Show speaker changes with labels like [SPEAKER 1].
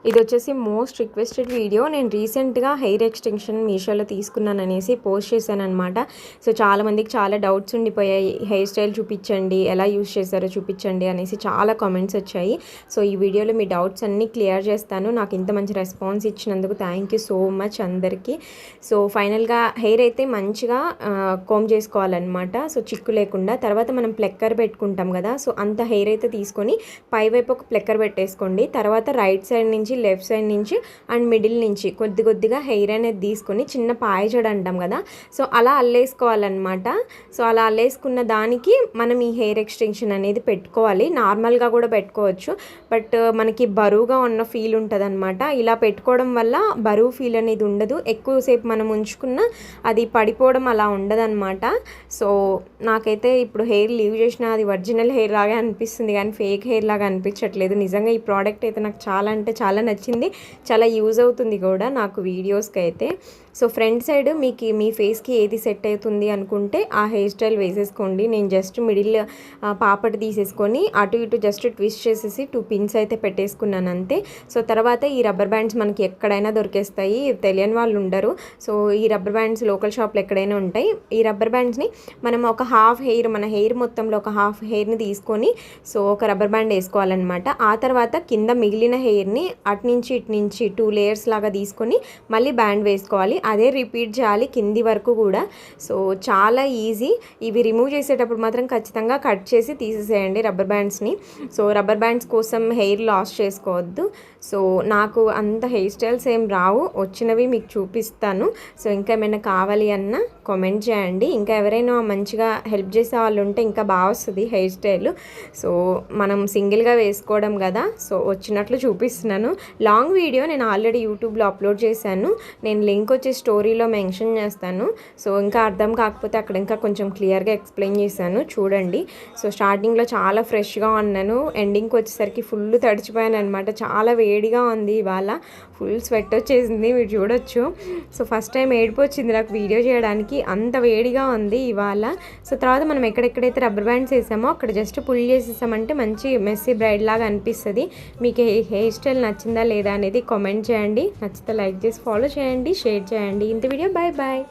[SPEAKER 1] ఇది వచ్చేసి most requested video. నేను రీసెంట్గా హెయిర్ ఎక్స్టెన్షన్ మీషోలో తీసుకున్నాను అనేసి పోస్ట్ చేశాను అనమాట. సో చాలామందికి చాలా డౌట్స్ ఉండిపోయాయి, హెయిర్ స్టైల్ చూపించండి, ఎలా యూస్ చేశారో చూపించండి అనేసి చాలా కామెంట్స్ వచ్చాయి. సో ఈ వీడియోలో మీ డౌట్స్ అన్నీ క్లియర్ చేస్తాను. నాకు ఇంత మంచి రెస్పాన్స్ ఇచ్చినందుకు థ్యాంక్ యూ సో మచ్ అందరికీ. సో ఫైనల్గా హెయిర్ అయితే మంచిగా కోమ్ చేసుకోవాలన్నమాట, సో చిక్కు లేకుండా. తర్వాత మనం ప్లెక్కర్ పెట్టుకుంటాం కదా, సో అంత హెయిర్ అయితే తీసుకొని పైవైపు ఒక ప్లెక్కర్ పెట్టేసుకోండి. తర్వాత రైట్ సైడ్ నుంచి, లెఫ్ట్ సైడ్ నుంచి అండ్ మిడిల్ నుంచి కొద్దిగా హెయిర్ అనేది తీసుకొని చిన్న పాయజడ అంటాం కదా, సో అలా అల్లేసుకోవాలన్నమాట. సో అలా అల్లేసుకున్న దానికి మనం ఈ హెయిర్ ఎక్స్టెన్షన్ అనేది పెట్టుకోవాలి. నార్మల్గా కూడా పెట్టుకోవచ్చు, బట్ మనకి బరువుగా ఉన్న ఫీల్ ఉంటుంది అనమాట. ఇలా పెట్టుకోవడం వల్ల బరువు ఫీల్ అనేది ఉండదు. ఎక్కువసేపు మనం ఉంచుకున్న అది పడిపోవడం అలా ఉండదన్నమాట. సో నాకైతే ఇప్పుడు హెయిర్ లీవ్ చేసిన అది ఒరిజినల్ హెయిర్ లాగా అనిపిస్తుంది, కానీ ఫేక్ హెయిర్ లాగా అనిపించట్లేదు. నిజంగా ఈ ప్రోడక్ట్ అయితే నాకు చాలా అంటే చాలా నచ్చింది, చాలా యూజ్ అవుతుంది కూడా నాకు వీడియోస్కి అయితే. సో ఫ్రంట్ సైడ్ మీకు మీ ఫేస్కి ఏది సెట్ అవుతుంది అనుకుంటే ఆ హెయిర్ స్టైల్ వేసేసుకోండి. నేను జస్ట్ మిడిల్ పాపటి తీసేసుకొని అటు ఇటు జస్ట్ ట్విస్ట్ చేసేసి 2 పిన్స్ అయితే పెట్టేసుకున్నాను అంతే. సో తర్వాత ఈ రబ్బర్ బ్యాండ్స్ మనకి ఎక్కడైనా దొరికేస్తాయి, తెలియని వాళ్ళు ఉండరు. సో ఈ రబ్బర్ బ్యాండ్స్ లోకల్ షాప్లో ఎక్కడైనా ఉంటాయి. ఈ రబ్బర్ బ్యాండ్స్ని మనం ఒక హాఫ్ హెయిర్, మన హెయిర్ మొత్తంలో ఒక హాఫ్ హెయిర్ని తీసుకొని సో ఒక రబ్బర్ బ్యాండ్ వేసుకోవాలన్నమాట. ఆ తర్వాత కింద మిగిలిన హెయిర్ని అటు నుంచి ఇటు నుంచి 2 లేయర్స్ లాగా తీసుకొని మళ్ళీ బ్యాండ్ వేసుకోవాలి. అదే రిపీట్ చేయాలి కింది వరకు కూడా. సో చాలా ఈజీ. ఇవి రిమూవ్ చేసేటప్పుడు మాత్రం ఖచ్చితంగా కట్ చేసి తీసేసేయండి రబ్బర్ బ్యాండ్స్ని. సో రబ్బర్ బ్యాండ్స్ కోసం హెయిర్ లాస్ చేసుకోవద్దు. సో నాకు అంత హెయిర్ స్టైల్స్ ఏం రావు, వచ్చినవి మీకు చూపిస్తాను. సో ఇంకా ఏమైనా కావాలి అన్న కామెంట్ చేయండి. ఇంకా ఎవరైనా మంచిగా హెల్ప్ చేసే వాళ్ళు ఉంటే ఇంకా బాగా వస్తుంది హెయిర్ స్టైల్. సో మనం సింగిల్గా వేసుకోవడం కదా, సో వచ్చినట్లు చూపిస్తున్నాను. లాంగ్ వీడియో నేను ఆల్రెడీ యూట్యూబ్లో అప్లోడ్ చేశాను, నేను లింక్ వచ్చి స్టోరీలో మెన్షన్ చేస్తాను. సో ఇంకా అర్థం కాకపోతే అక్కడ ఇంకా కొంచెం క్లియర్గా ఎక్స్ప్లెయిన్ చేశాను, చూడండి. సో స్టార్టింగ్లో చాలా ఫ్రెష్గా ఉన్నాను, ఎండింగ్కి వచ్చేసరికి ఫుల్ తడిచిపోయాను అనమాట. చాలా వేడిగా ఉంది ఇవాళ, ఫుల్ స్వెట్ వచ్చేసింది, మీరు చూడొచ్చు. సో ఫస్ట్ టైం ఏడుపు వచ్చింది నాకు వీడియో చేయడానికి, అంత వేడిగా ఉంది ఇవాళ. సో తర్వాత మనం ఎక్కడెక్కడైతే రబ్బర్ బ్యాండ్స్ వేసామో అక్కడ జస్ట్ పుల్ చేసేసామంటే మంచి మెస్సీ బ్రైడ్ లాగా అనిపిస్తుంది. మీకు హెయిర్ స్టైల్ నచ్చిందా లేదా అనేది కామెంట్ చేయండి. నచ్చితే లైక్ చేసి ఫాలో చేయండి, షేర్ చేయండి. ఇంత వీడియో బాయ్ బాయ్.